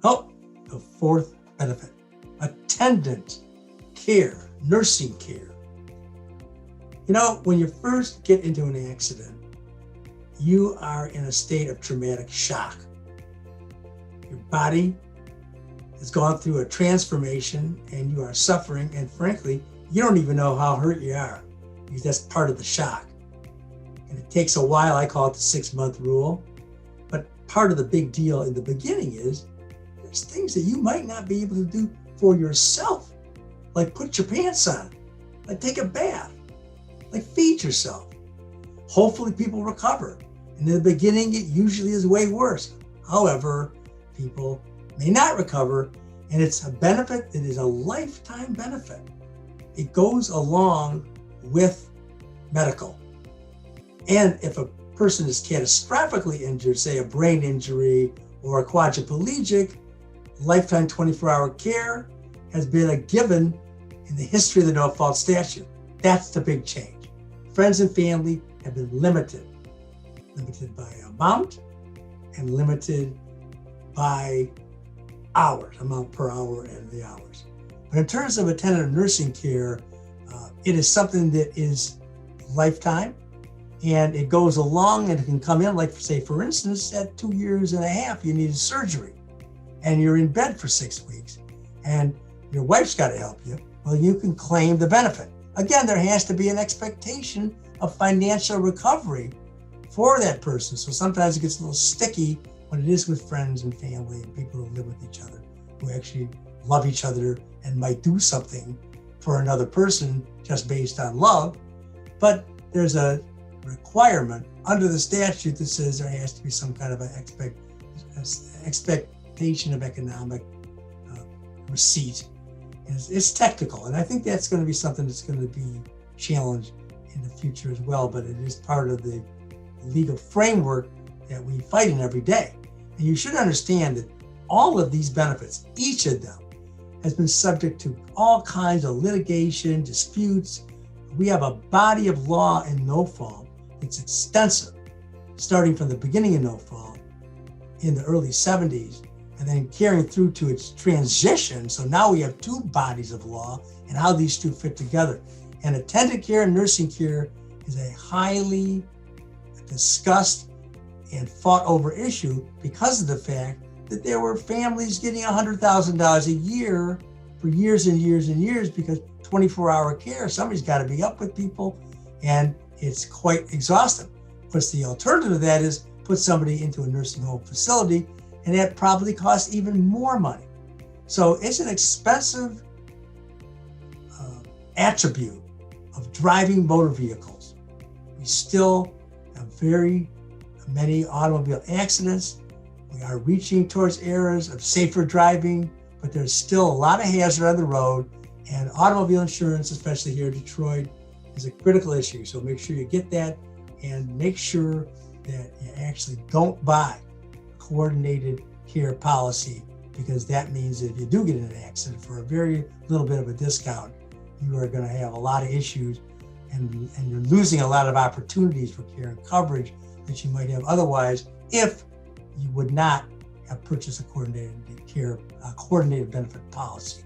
Oh, the fourth benefit, attendant care, nursing care. You know, when you first get into an accident, you are in a state of traumatic shock. Your body has gone through a transformation and you are suffering, and frankly, you don't even know how hurt you are because that's part of the shock. And it takes a while. I call it the 6-month rule. But part of the big deal in the beginning is there's things that you might not be able to do for yourself, like put your pants on, like take a bath, like feed yourself. Hopefully people recover. And in the beginning, it usually is way worse. However, people may not recover, and it's a benefit that is a lifetime benefit. It goes along with medical. And if a person is catastrophically injured, say a brain injury or a quadriplegic, lifetime 24-hour care has been a given in the history of the no-fault statute. That's the big change. Friends and family have been limited by amount and limited by hours, amount per hour and the hours. But in terms of attendant nursing care, it is something that is lifetime, and it goes along and it can come in, like say, for instance, at 2.5 years, you needed surgery and you're in bed for 6 weeks and your wife's got to help you. Well, you can claim the benefit. Again, there has to be an expectation of financial recovery for that person. So sometimes it gets a little sticky when it is with friends and family and people who live with each other, who actually love each other and might do something for another person just based on love. But there's a requirement under the statute that says there has to be some kind of an expectation of economic receipt. And it's technical, and I think that's going to be something that's going to be challenged in the future as well, but it is part of the legal framework that we fight in every day. And you should understand that all of these benefits, each of them, has been subject to all kinds of litigation, disputes. We have a body of law in no-fault that's extensive, starting from the beginning of no-fault in the early 70s, and then carrying through to its transition. So now we have 2 bodies of law and how these 2 fit together. And attendant care and nursing care is a highly discussed and fought over issue because of the fact that there were families getting $100,000 a year for years and years and years, because 24-hour care, somebody's got to be up with people, and it's quite exhausting. Of course, the alternative to that is put somebody into a nursing home facility, and that probably costs even more money. So it's an expensive attribute of driving motor vehicles. We still have very many automobile accidents. We are reaching towards eras of safer driving, but there's still a lot of hazard on the road, and automobile insurance, especially here in Detroit, is a critical issue. So make sure you get that, and make sure that you actually don't buy a coordinated care policy, because that means that if you do get in an accident for a very little bit of a discount, you are going to have a lot of issues, and you're losing a lot of opportunities for care and coverage that you might have otherwise if you would not have purchased a coordinated benefit policy.